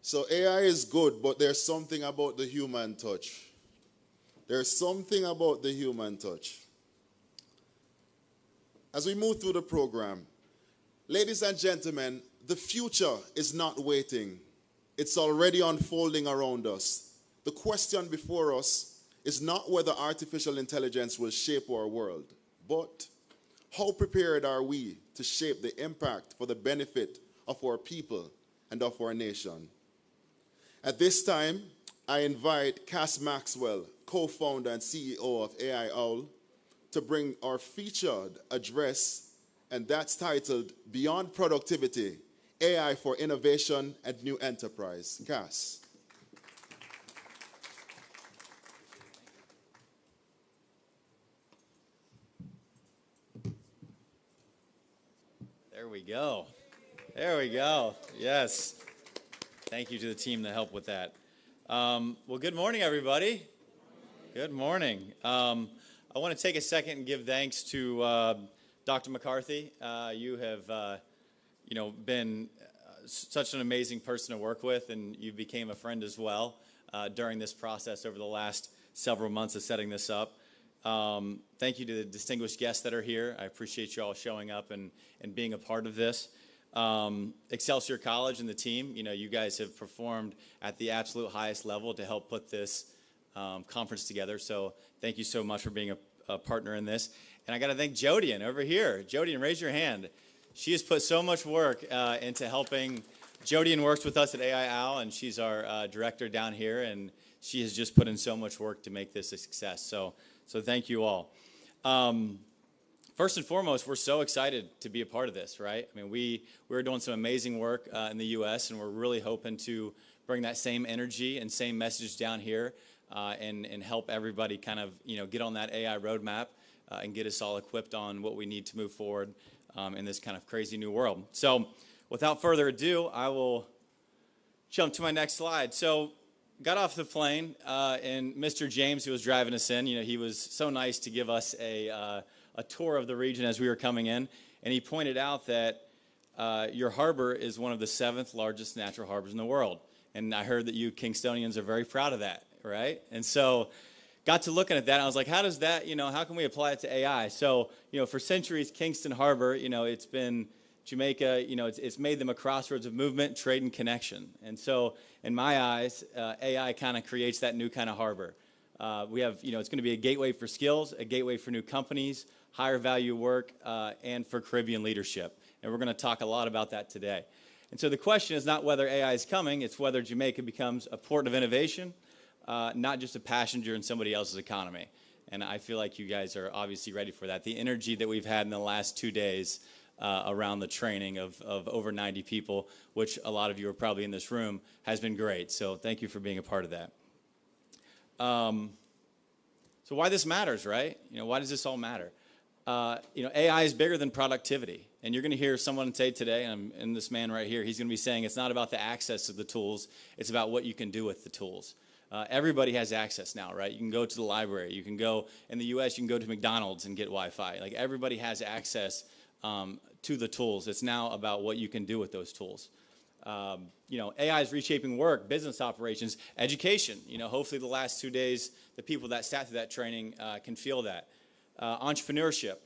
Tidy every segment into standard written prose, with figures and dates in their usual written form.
So AI is good, but there's something about the human touch. There's something about the human touch. As we move through the program, ladies and gentlemen, the future is not waiting. It's already unfolding around us. The question before us is not whether artificial intelligence will shape our world, but how prepared are we to shape the impact for the benefit of our people and of our nation? At this time, I invite Cas Maxwell, co-founder and CEO of AI Owl, to bring our featured address, and that's titled Beyond Productivity, AI for Innovation and New Enterprise. Cas. There we go. There we go. Yes. Thank you to the team that helped with that. Well, good morning, everybody. Good morning. I want to take a second and give thanks to Dr. McCarthy. You have, been such an amazing person to work with, and you became a friend as well during this process over the last several months of setting this up. Thank you to the distinguished guests that are here. I appreciate you all showing up and being a part of this. Excelsior College and the team, you guys have performed at the absolute highest level to help put this conference together. So thank you so much for being a partner in this. And I got to thank Jodian over here. Jodian, raise your hand. She has put so much work into helping. Jodian works with us at AI Owl, and she's our director down here, and she has just put in so much work to make this a success. So thank you all. First and foremost, we're so excited to be a part of this, right? I mean, we're doing some amazing work in the U.S., and we're really hoping to bring that same energy and same message down here and help everybody kind of, get on that AI roadmap and get us all equipped on what we need to move forward in this kind of crazy new world. So without further ado, I will jump to my next slide. So got off the plane, and Mr. James, who was driving us in, he was so nice to give us a tour of the region as we were coming in, and he pointed out that your harbor is one of the 7th largest natural harbors in the world. And I heard that you Kingstonians are very proud of that, right? And so got to looking at that, and I was like, how does that, how can we apply it to AI? So, for centuries, Kingston Harbor, it's been Jamaica, it's made them a crossroads of movement, trade, and connection. And so, in my eyes, AI kind of creates that new kind of harbor. We have, it's going to be a gateway for skills, a gateway for new companies, higher value work, and for Caribbean leadership. And we're going to talk a lot about that today. And so the question is not whether AI is coming, it's whether Jamaica becomes a port of innovation, not just a passenger in somebody else's economy. And I feel like you guys are obviously ready for that. The energy that we've had in the last 2 days around the training of over 90 people, which a lot of you are probably in this room, has been great. So thank you for being a part of that. So why this matters, right? Why does this all matter? AI is bigger than productivity. And you're going to hear someone say today, and this man right here, he's going to be saying it's not about the access to the tools, it's about what you can do with the tools. Everybody has access now, right? You can go to the library. You can go, in the U.S., you can go to McDonald's and get Wi-Fi. Like, everybody has access to the tools. It's now about what you can do with those tools. AI is reshaping work, business operations, education. Hopefully the last 2 days, the people that sat through that training can feel that. Entrepreneurship,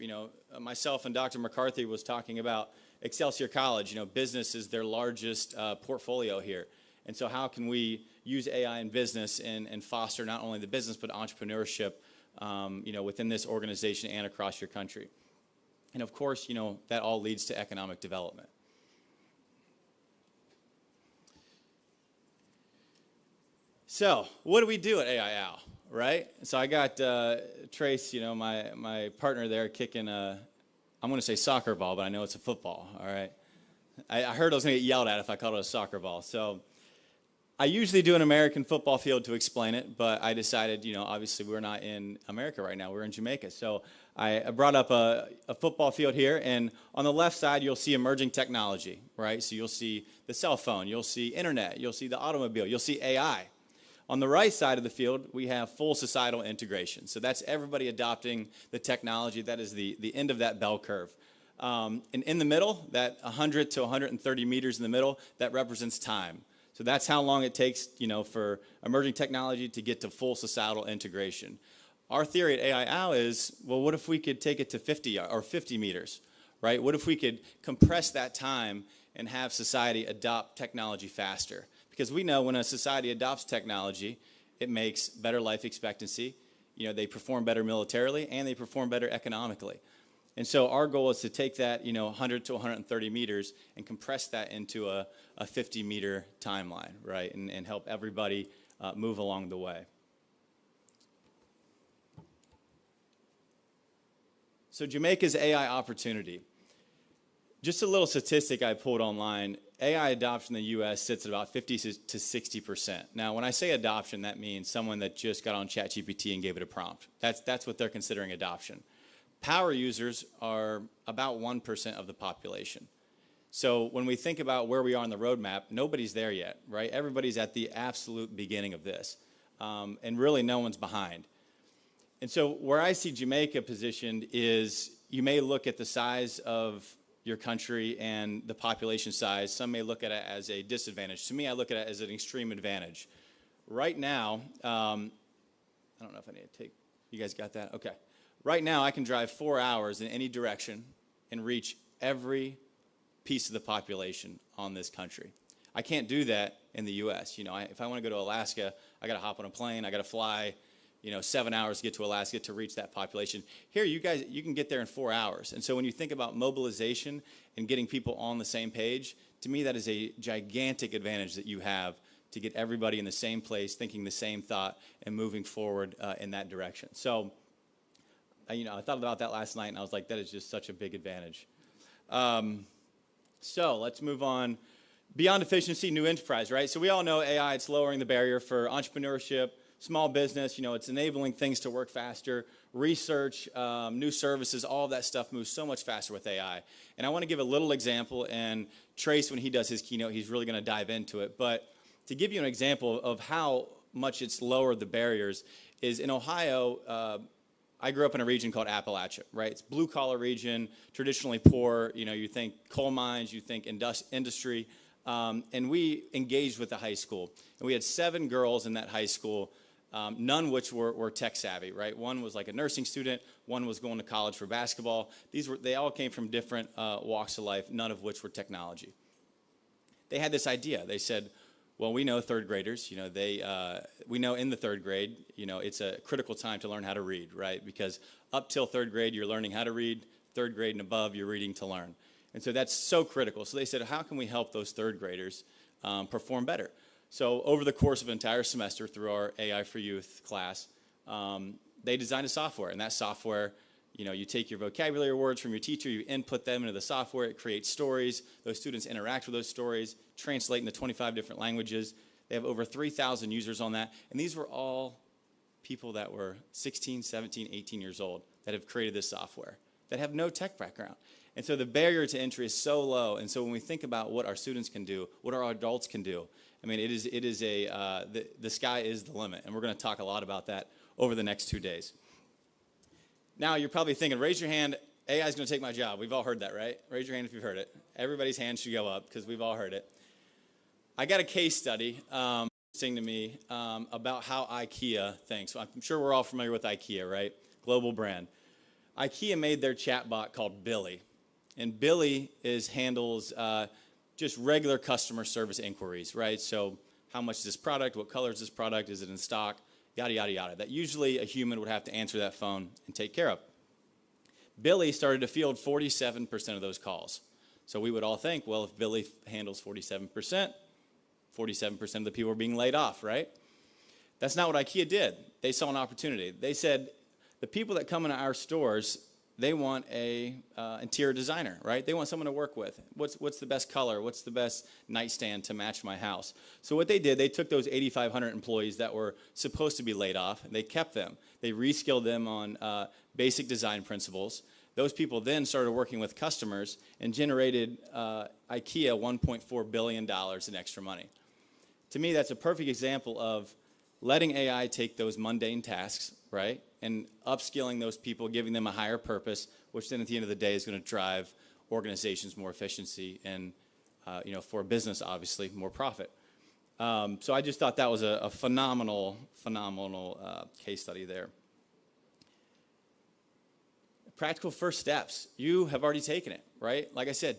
myself and Dr. McCarthy was talking about Excelsior College. Business is their largest portfolio here. And so how can we use AI in business and foster not only the business but entrepreneurship, within this organization and across your country? And of course, that all leads to economic development. So what do we do at AI Owl, right? So I got Trace, my partner there, kicking I'm going to say soccer ball, but I know it's a football, all right? I heard I was going to get yelled at if I called it a soccer ball. So I usually do an American football field to explain it, but I decided, obviously we're not in America right now. We're in Jamaica. So I brought up a football field here, and on the left side, you'll see emerging technology, right? So you'll see the cell phone, you'll see internet, you'll see the automobile, you'll see AI. On the right side of the field, we have full societal integration. So that's everybody adopting the technology. That is the end of that bell curve. And in the middle, that 100 to 130 meters in the middle, that represents time. So So that's how long it takes, for emerging technology to get to full societal integration. Our theory at AIOW is, well, what if we could take it to 50 or 50 meters, right? What if we could compress that time and have society adopt technology faster? Because we know when a society adopts technology, it makes better life expectancy. They perform better militarily, and they perform better economically. And so our goal is to take that, 100 to 130 meters and compress that into a 50-meter timeline, right, and help everybody move along the way. So Jamaica's AI opportunity. Just a little statistic I pulled online. AI adoption in the U.S. sits at about 50 to 60%. Now, when I say adoption, that means someone that just got on ChatGPT and gave it a prompt. That's what they're considering adoption. Power users are about 1% of the population. So when we think about where we are on the roadmap, nobody's there yet, right? Everybody's at the absolute beginning of this, and really no one's behind. And so where I see Jamaica positioned is, you may look at the size of your country and the population size. Some may look at it as a disadvantage. To me, I look at it as an extreme advantage. Right now, I don't know if I need to take, you guys got that? Okay. Right now, I can drive 4 hours in any direction and reach every piece of the population on this country. I can't do that in the U.S. If I want to go to Alaska, I got to hop on a plane. I got to fly, 7 hours to get to Alaska to reach that population. Here, you can get there in 4 hours. And so when you think about mobilization and getting people on the same page, to me, that is a gigantic advantage that you have to get everybody in the same place, thinking the same thought, and moving forward in that direction. So, I thought about that last night, and I was like, that is just such a big advantage. So let's move on. Beyond efficiency, new enterprise, right? So we all know AI, it's lowering the barrier for entrepreneurship, small business, it's enabling things to work faster, research, new services, all of that stuff moves so much faster with AI. And I want to give a little example, and Trace, when he does his keynote, he's really going to dive into it. But to give you an example of how much it's lowered the barriers is in Ohio, I grew up in a region called Appalachia, right? It's blue-collar region, traditionally poor. You think coal mines, you think industry. And we engaged with the high school. And we had 7 girls in that high school, none which were tech savvy, right? One was like a nursing student. One was going to college for basketball. They all came from different walks of life, none of which were technology. They had this idea. They said, well, we know third graders, we know in the third grade, it's a critical time to learn how to read, right? Because up till third grade, you're learning how to read. Third grade and above, you're reading to learn. And so that's so critical. So they said, how can we help those third graders perform better? So over the course of an entire semester through our AI for Youth class, they designed a software. And that software, you take your vocabulary words from your teacher, you input them into the software, it creates stories. Those students interact with those stories, translate into 25 different languages. They have over 3,000 users on that. And these were all people that were 16, 17, 18 years old that have created this software, that have no tech background. And so the barrier to entry is so low. And so when we think about what our students can do, what our adults can do, I mean, the sky is the limit. And we're going to talk a lot about that over the next 2 days. Now, you're probably thinking, raise your hand, AI is going to take my job. We've all heard that, right? Raise your hand if you've heard it. Everybody's hand should go up because we've all heard it. I got a case study interesting to me about how IKEA thinks. I'm sure we're all familiar with IKEA, right? Global brand. IKEA made their chatbot called Billy. And Billy handles just regular customer service inquiries, right? So how much is this product? What color is this product? Is it in stock? Yada, yada, yada. That usually a human would have to answer that phone and take care of. Billy started to field 47% of those calls. So we would all think, well, if Billy handles 47% of the people are being laid off, right? That's not what IKEA did. They saw an opportunity. They said, the people that come into our stores, they want a interior designer, right? They want someone to work with. What's the best color? What's the best nightstand to match my house? So what they did, they took those 8,500 employees that were supposed to be laid off, and they kept them. They reskilled them on basic design principles. Those people then started working with customers and generated IKEA $1.4 billion in extra money. To me, that's a perfect example of letting AI take those mundane tasks, right, and upskilling those people, giving them a higher purpose, which then at the end of the day is going to drive organizations more efficiency and, for a business, obviously, more profit. So I just thought that was a phenomenal case study there. Practical first steps. You have already taken it, right? Like I said,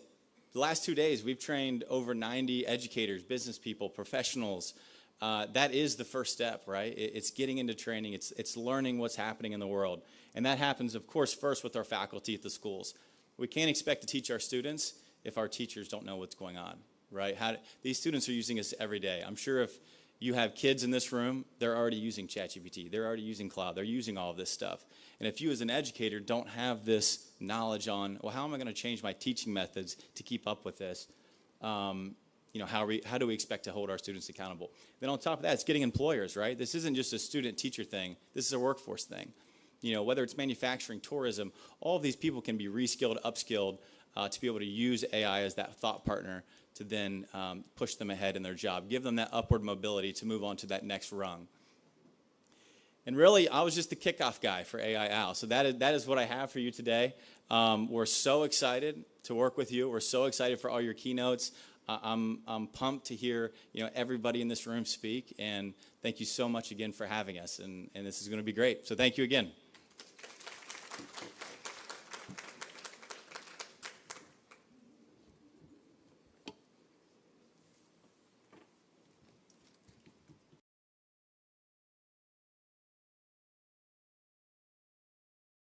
the last 2 days, we've trained over 90 educators, business people, professionals. That is the first step, right? It's getting into training. It's learning what's happening in the world. And that happens, of course, first with our faculty at the schools. We can't expect to teach our students if our teachers don't know what's going on, right? These students are using us every day. I'm sure if you have kids in this room, they're already using ChatGPT. They're already using cloud. They're using all of this stuff. And if you as an educator don't have this knowledge on, well, how am I going to change my teaching methods to keep up with this? How do we expect to hold our students accountable? Then on top of that, it's getting employers, right? This isn't just a student-teacher thing. This is a workforce thing. Whether it's manufacturing, tourism, all of these people can be reskilled, upskilled to be able to use AI as that thought partner to then push them ahead in their job, give them that upward mobility to move on to that next rung. And really, I was just the kickoff guy for AI Al. So that is what I have for you today. We're so excited to work with you. We're so excited for all your keynotes. I'm pumped to hear everybody in this room speak. And thank you so much again for having us. And this is going to be great. So thank you again.